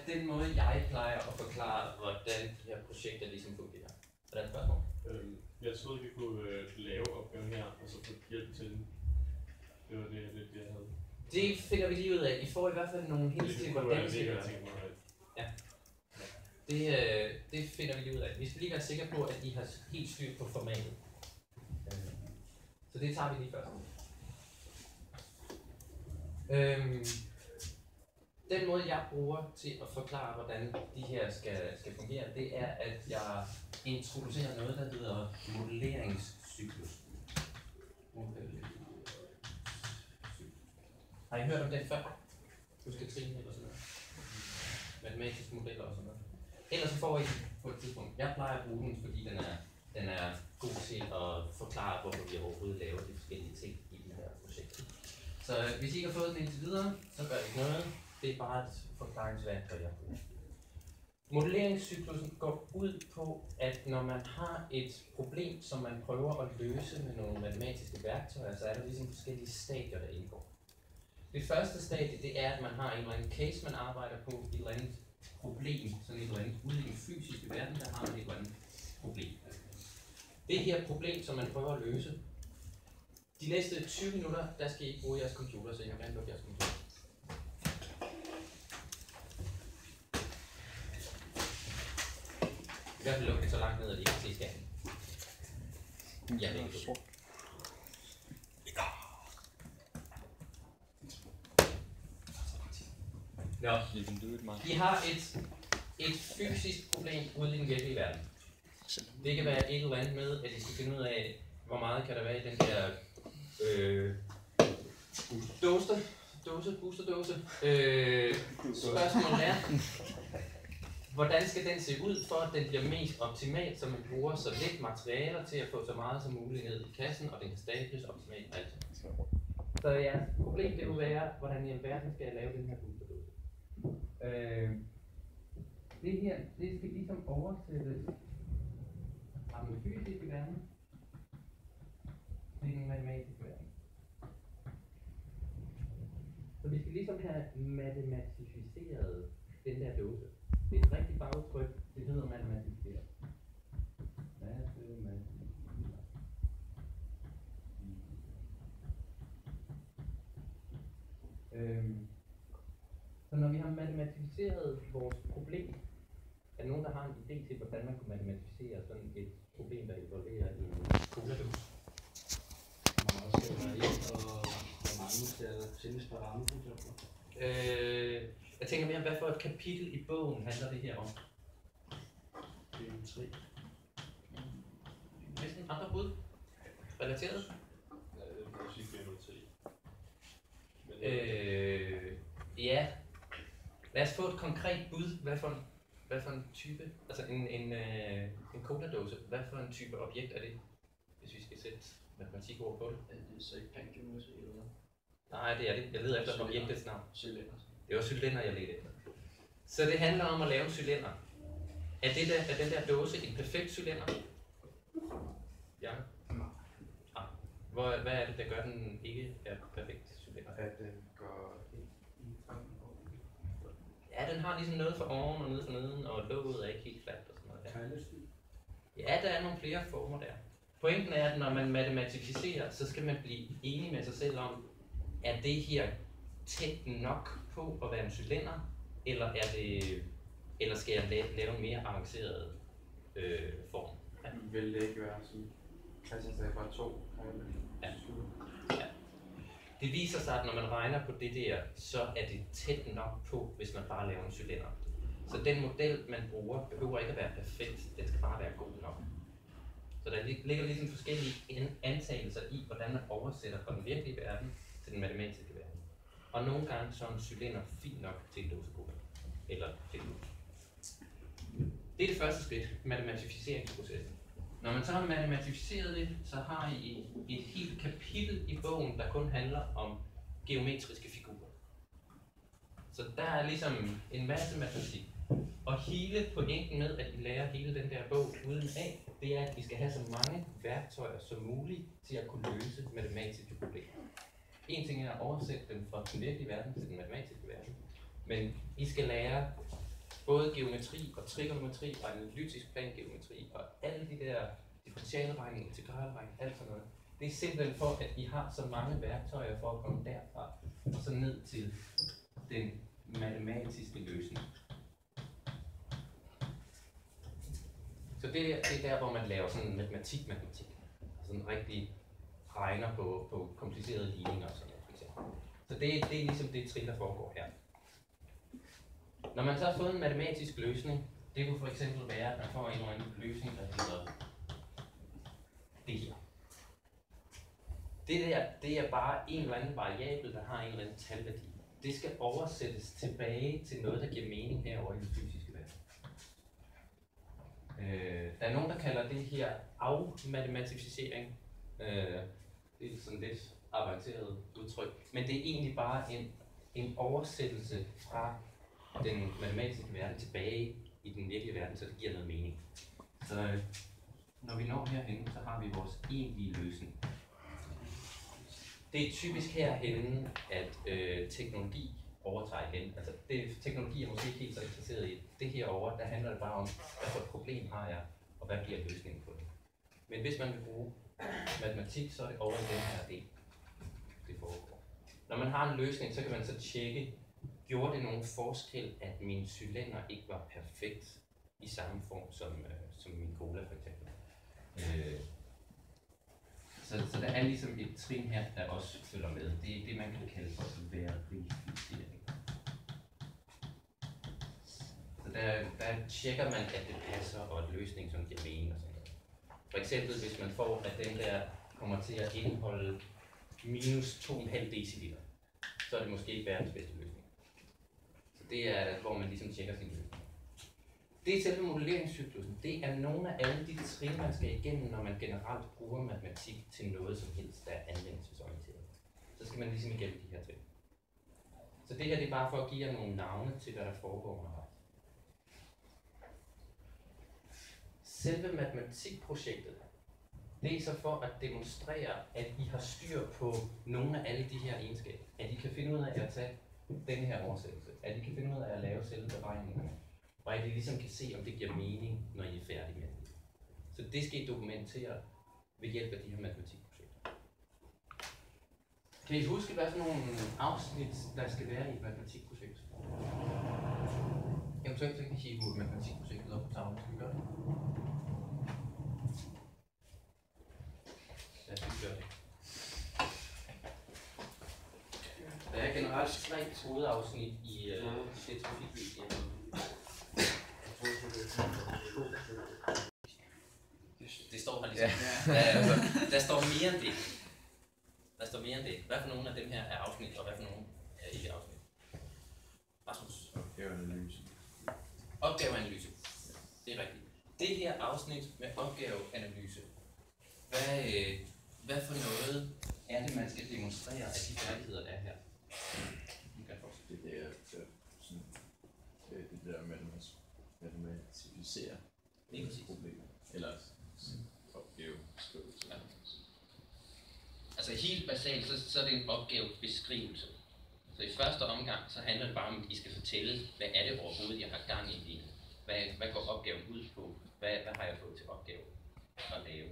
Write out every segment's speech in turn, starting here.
Den måde, jeg plejer at forklare, hvordan de her projekter ligesom fungerer. Er der et spørgsmål? Jeg troede, vi kunne lave opgaven her, og så få hjælp til den. Det var det, jeg havde. Det finder vi lige ud af. I får i hvert fald nogle hints til, hvordan det skal gøre. Ja. Det finder vi lige ud af. Vi skal lige være sikre på, at I har helt styr på formatet. Så det tager vi lige først. Den måde, jeg bruger til at forklare, hvordan de her skal fungere, det er, at jeg introducerer noget, der hedder modelleringscyklus. Har I hørt om den før? Huskatrine eller sådan noget? Matematiske modeller og sådan noget. Ellers så får I på et tidspunkt. Jeg plejer at bruge den, fordi den er god til at forklare, hvorfor vi overhovedet laver de forskellige ting i de her projekter. Så hvis I ikke har fået den indtil videre, så gør I ikke noget. Det er bare et forklaringsværktøj, jeg bruger. Modelleringscyklusen går ud på, at når man har et problem, som man prøver at løse med nogle matematiske værktøjer, så er der ligesom forskellige stadier, der indgår. Det første stadie, det er, at man har en eller anden case, man arbejder på, et eller andet problem, sådan et eller andet ude i den fysiske verden, der har man et eller andet problem. Det her problem, som man prøver at løse, de næste 20 minutter, der skal I ikke bruge jeres computer, så I kan gerne lukke jeres computer. I hvert fald lukke det så langt ned, at I kan se skærmen. Ja, det er ikke sort. Nå, I har et fysisk problem ude i den virkelige verden. Det kan være et eller andet med, at I skal finde ud af, hvor meget kan der være i den der boosterdåse. Spørgsmålet er, hvordan skal den se ud, for at den bliver mest optimal, så man bruger så lidt materialer til at få så meget som muligt ned i kassen, og den kan stables optimalt. Altså. Så jeres problem det vil være, hvordan i alverden skal jeg lave den her boosterdåse. Det her, det skal ligesom oversættes fra den fysiske verden til den matematiske verden. Så vi skal ligesom have matematificeret den der dåse. Det er et rigtig bagtryk, det hedder matematificeret. Så når vi har matematificeret vores problem, er der nogen, der har en idé til, hvordan man kunne matematificere sådan et problem, der involverer en cola-dåse? Hvor meget skal der ind, og hvor mange skal der tændes per ramme, for eksempel? Jeg tænker mere, hvad for et kapitel i bogen handler det her om? Det er 3. Næsten andre bud? Relateret? Ja, det er måske 5 Ja. Lad os få et konkret bud. Hvad for en type? Altså en cola-dåse. Hvad for en type objekt er det? Hvis vi skal sætte matematikord på det. Er det så ikke pankjemuse eller hvad? Nej, det er det. Jeg leder efter objektets navn. Cylinder. Det var cylinder, jeg ledte efter. Så det handler om at lave en cylinder. Er den der dåse en perfekt cylinder? Ja. Hvad er det, der gør, den ikke er perfekt cylinder? At den går ind i tanken. Ja, den har ligesom noget for oven og nede for neden, og låget er ikke helt fladt og sådan noget der. Teglestil. Ja, der er nogle flere former der. Pointen er, at når man matematificerer, så skal man blive enig med sig selv om, er det her tæt nok på at være en cylinder, eller skal jeg lave en mere avanceret form? Ja. Vil det ikke være sådan? Altså, det er bare 2. Ja. Det viser sig, at når man regner på det der, så er det tæt nok på, hvis man bare laver en cylinder. Så den model, man bruger, behøver ikke at være perfekt. Den skal bare være god nok. Så der ligger ligesom forskellige antagelser i, hvordan man oversætter fra den virkelige verden til den matematiske verden. Og nogle gange så er en cylinder fint nok til en dåsegruppe. Eller til en låse. Det er det første skridt, matematificeringsprocessen. Når man så har matematificeret det, så har I et helt kapitel i bogen, der kun handler om geometriske figurer. Så der er ligesom en masse matematik. Og hele pointen med, at vi lærer hele den der bog uden af, det er, at vi skal have så mange værktøjer som muligt til at kunne løse matematiske problemer. En ting er at oversætte dem fra den virkelige verden til den matematiske verden. Men I skal lære både geometri og trigonometri og analytisk plangeometri og alle de der differentialregning, integralregning, alt sådan noget. Det er simpelthen for, at I har så mange værktøjer for at komme derfra og så ned til den matematiske løsning. Så det er der, hvor man laver sådan matematik. Sådan rigtig regner på komplicerede ligninger og sådan noget, for eksempel. Så det er ligesom det trin, der foregår her. Når man så har fået en matematisk løsning, det kunne for eksempel være, at man får en eller anden løsning, der hedder det her. Det der, det er bare en eller anden variabel, der har en eller anden talværdi. Det skal oversættes tilbage til noget, der giver mening herovre i den fysiske verden. Der er nogen, der kalder det her afmatematificering. Det er sådan lidt avanceret udtryk. Men det er egentlig bare en oversættelse fra den matematiske verden tilbage i den virkelige verden, så det giver noget mening. Så når vi når herhen, så har vi vores egentlige løsning. Det er typisk herhenne, at teknologi overtager igen. Altså teknologi er måske ikke helt så interesseret i. Det herovre, der handler det bare om, hvad for et problem har jeg, og hvad bliver løsningen på det. Men hvis man vil bruge matematik, så er det over i den her del, det foregår. Når man har en løsning, så kan man så tjekke, gjorde det nogen forskel, at min cylinder ikke var perfekt i samme form som min cola for eksempel. Så der er ligesom et trin her, der også følger med. Det er det, man kan kalde for verificering. Så der tjekker man, at det passer, og at løsningen som giver mening og sådan noget. For eksempel, hvis man får, at den der kommer til at indeholde minus 2,5 deciliter, så er det måske ikke verdens bedste løsning. Så det er, hvor man ligesom tjekker sin løsning. Det er selve modelleringscyklusen. Det er nogle af alle de trin, man skal igennem, når man generelt bruger matematik til noget som helst, der er anvendelsesorienteret. Så skal man ligesom igennem de her trin. Så det her det er bare for at give jer nogle navne til, hvad der foregår undervejs. Selve matematikprojektet, det er så for at demonstrere, at I har styr på nogle af alle de her egenskaber. At I kan finde ud af at tage den her oversættelse. At I kan finde ud af at lave selve beregningerne. Og at I ligesom kan se, om det giver mening, når I er færdige med det. Så det skal I dokumentere ved hjælp af de her matematikprojekter. Kan I huske, hvad for nogle afsnit, der skal være i et matematikprojekt? Eventuelt så kan I hive matematikprojektet op på tavlen. Skal vi gøre det? Ja, vi gør det. Der er generelt 3 hovedafsnit i det trafikvideo. Det står her ligesom. Der står mere end det. Der står mere end det. Hvad for nogle af dem her er afsnit, og hvad for nogle er ikke afsnit? Rasmus. Opgaveanalyse. Opgaveanalyse. Det er rigtigt. Det her afsnit med opgaveanalyse. Hvad for noget er det, man skal demonstrere af de færdigheder, der er her? Det der matematificere problemer. Eller opgaveskrivelse. Ja. Altså helt basalt, så er det en opgavebeskrivelse. Så i første omgang, så handler det bare om, at I skal fortælle, hvad er det overhovedet, jeg har gang i. Hvad går opgaven ud på? Hvad har jeg fået til opgave at lave?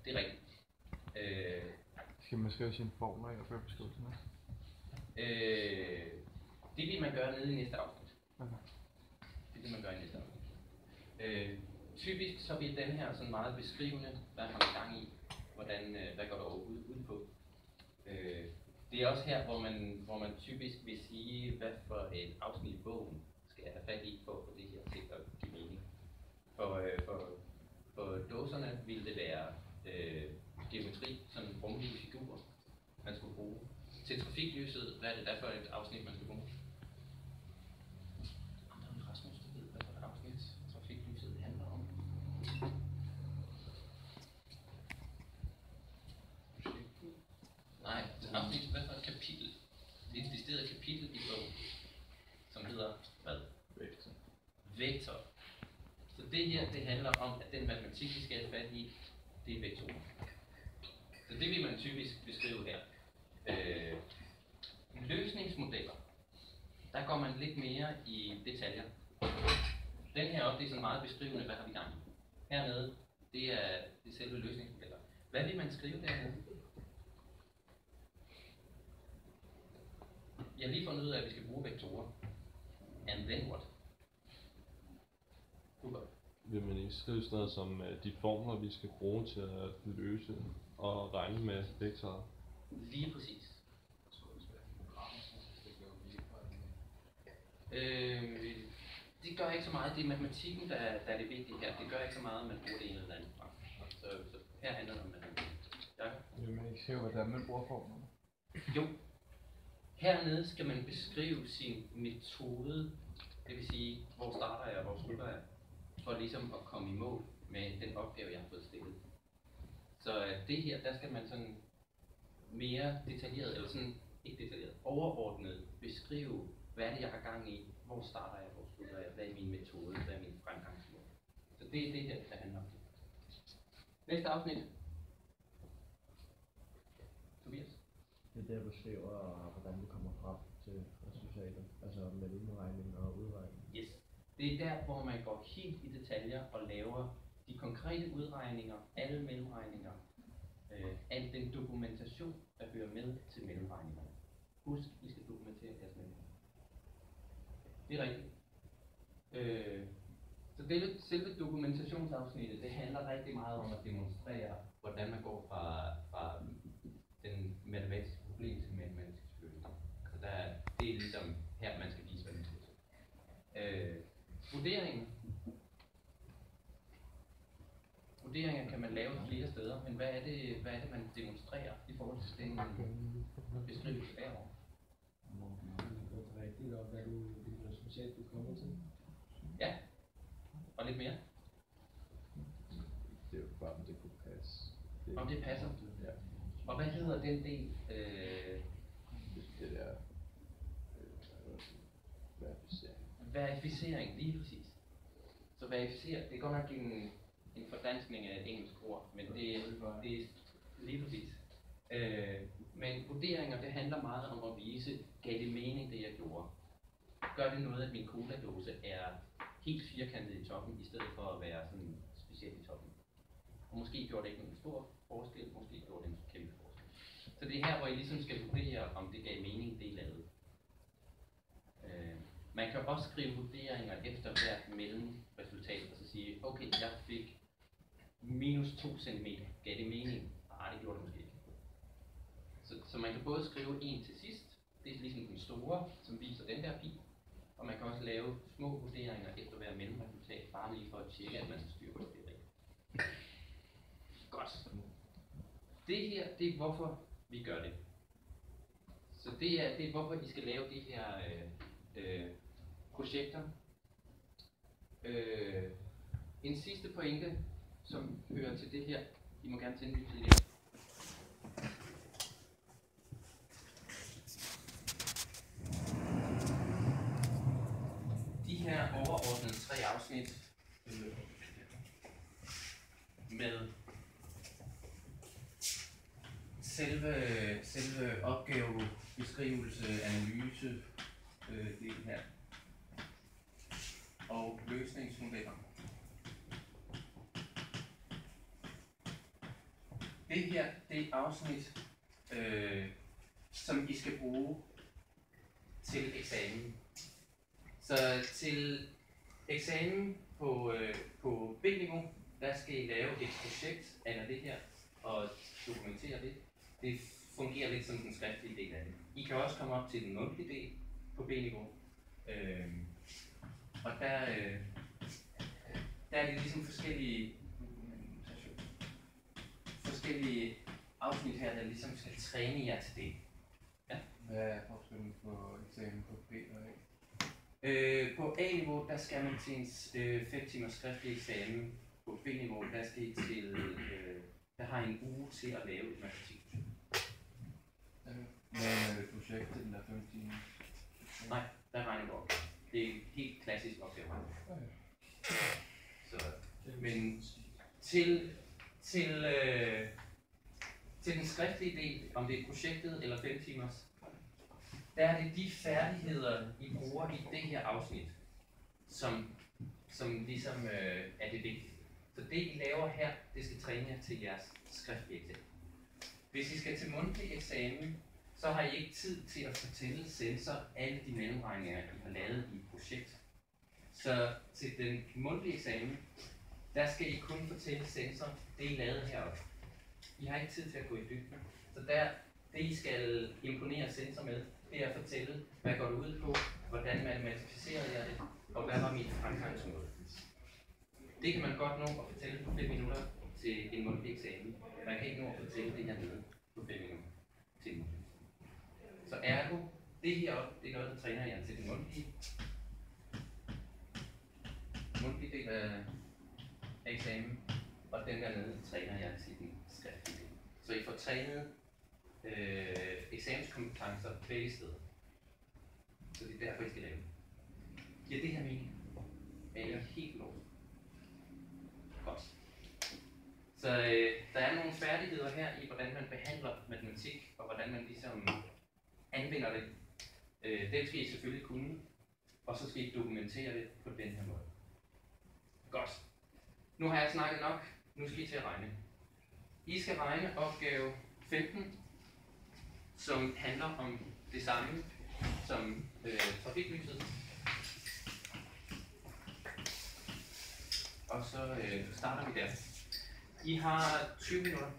Det er rigtigt. Skal man skrive sine formler i opgavebeskrivelsen? Det vil man gøre nede i næste afsnit. Okay. Det vil man gøre i næste afsnit. Typisk så bliver den her sådan meget beskrivende, hvad har man gang i, hvad går der overhovedet ud på. Det er også her, hvor man typisk vil sige, hvad for et afsnit i bogen skal jeg have fat i for at få det her til at give mening. For dåserne ville det være geometri, sådan rumlige figurer, man skulle bruge. Til trafiklyset, hvad er det der for et afsnit, man skal bruge? Rasmus, du ved, hvad for et afsnit trafiklyset handler om. Nej, det afsnit, hvad for et kapitel? Det er et decideret kapitel i bogen, som hedder, hvad? Vektor. Vektor. Så det her, det handler om, at den matematik, vi skal have fat i, det er vektorer. Så det vil man typisk beskrive her. Løsningsmodeller. Der går man lidt mere i detaljer. Den her op, det er sådan meget beskrivende, hvad har vi gang i. Hernede, det er selve løsningsmodeller. Hvad vil man skrive dernede? Jeg har lige fundet ud af, at vi skal bruge vektorer. And then what? Vil man ikke skrive sådan noget som de formler, vi skal bruge til at løse og regne med vektorer? Lige præcis. Det gør ikke så meget. Det er matematikken, der er det vigtige her. Det gør ikke så meget, at man bruger det ene eller andet fra. Så her handler det om matematik. Ja. Vil man ikke skrive, hvordan man bruger formlerne? Jo. Hernede skal man beskrive sin metode. Det vil sige, hvor starter jeg, hvor slutter jeg. For ligesom at komme i mål med den opgave, jeg har fået stillet. Så det her, der skal man sådan mere detaljeret, eller sådan ikke detaljeret, overordnet beskrive, hvad er det, jeg har gang i, hvor starter jeg, hvor slutter jeg, hvad er min metode, hvad er min fremgangsmål. Så det er det her, der handler om det. Næste afsnit. Tobias. Det er der, du skriver, hvordan du kommer frem til resultatet, altså mellemregning og udregning. Yes. Det er der, hvor man går helt i detaljer og laver de konkrete udregninger, alle mellemregninger, al den dokumentation, der hører med til mellemregningerne. Husk, I skal dokumentere jeres mellemregninger. Det er rigtigt. Så selve dokumentationsafsnittet, det handler rigtig meget om at demonstrere, hvordan man går fra den matematiske problem til matematiske løsning. Så det er ligesom her, man skal vise, hvad man skal til. Vurderinger kan man lave flere steder, men hvad er det man demonstrerer i forhold til den beskrivelse derovre? Det er rigtigt, og hvilket resultat du kommer til. Ja, og lidt mere. Det er jo bare, om det kunne passe. Om det passer. Ja. Og hvad hedder den del? Det der verificering. Verificering, lige præcis. Så verificere, det er godt nok en fordanskning af et engelsk ord, men det er lige præcis. Men vurderinger, det handler meget om at vise, gav det mening, det jeg gjorde? Gør det noget, at min cola-dåse er helt firkantet i toppen, i stedet for at være sådan specielt i toppen? Og måske gjorde det ikke nogen stor forskel, måske gjorde det en kæmpe forskel. Så det er her, hvor I ligesom skal vurdere, om det gav mening, det I lavede. Man kan også skrive vurderinger efter hvert mellemresultat, og så sige, okay, jeg fik minus 2 cm. Gav det mening? Nej, det gjorde det måske ikke. Så man kan både skrive en til sidst, det er ligesom den store, som viser den der pil, og man kan også lave små vurderinger efter hver mellemresultat, bare lige for at tjekke, at man skal styre på det rigtigt. Godt. Det her, det er hvorfor vi gør det. Så det er hvorfor I skal lave de her projekter. En sidste pointe, som hører til det her. I må gerne tænde lyset igen. De her overordnede 3 afsnit med selve opgave, beskrivelse, analyse, det her, og løsningsmodeller. Det her, det er afsnit, som I skal bruge til eksamen. Så til eksamen på B-niveau, der skal I lave et projekt af det her, og dokumentere det. Det er fungerer lidt som den skriftlige del af det. I kan også komme op til den mundtlige del på B-niveau. Og der er det ligesom forskellige afsnit her, der ligesom skal træne jer til det. Hvad er forskellen på eksamen på B og A? På A-niveau, der skal man til en 5 timers skriftlig eksamen. På B-niveau, der skal I til, der har I en uge til at lave et matematikprojekt. Hvad er et projekt til den der 5 timer? Nej, der regner du op. Det er helt klassisk opgave. Så, men til den skriftlige del, om det er projektet eller 5 timers, der er det de færdigheder, I bruger i det her afsnit, som ligesom er det vigtige. Så det, I laver her, det skal træne jer til jeres skriftlige eksamen. Hvis I skal til mundtlig eksamen, så har I ikke tid til at fortælle censor alle de mellemregninger, I har lavet i et projekt. Så til den mundtlige eksamen, der skal I kun fortælle censor det, I lavede heroppe. I har ikke tid til at gå i dybden. Så det, I skal imponere censor med, det er at fortælle, hvad går det ud på, hvordan matematificerede jeg det, og hvad var mit fremgangsmål. Det kan man godt nå at fortælle på 5 minutter til en mundtlig eksamen. Man kan ikke nå at fortælle det hernede på 5 minutter til en mundtlig. Så ergo, det heroppe, det er noget, der træner jer til den mundtlige del af eksamen, og den dernede træner jer til den skriftlige del. Så I får trænet eksamenskompetencer begge steder. Så det er derfor, I skal lave det. Giver det her mening? Er I helt lov? Godt. Så der er nogle færdigheder her i, hvordan man behandler matematik, og hvordan man ligesom anvender det. Den skal I selvfølgelig kunne, og så skal I dokumentere det på den her måde. Godt. Nu har jeg snakket nok. Nu skal I til at regne. I skal regne opgave 15, som handler om det samme som trafiklyset. Og så starter vi der. I har 20 minutter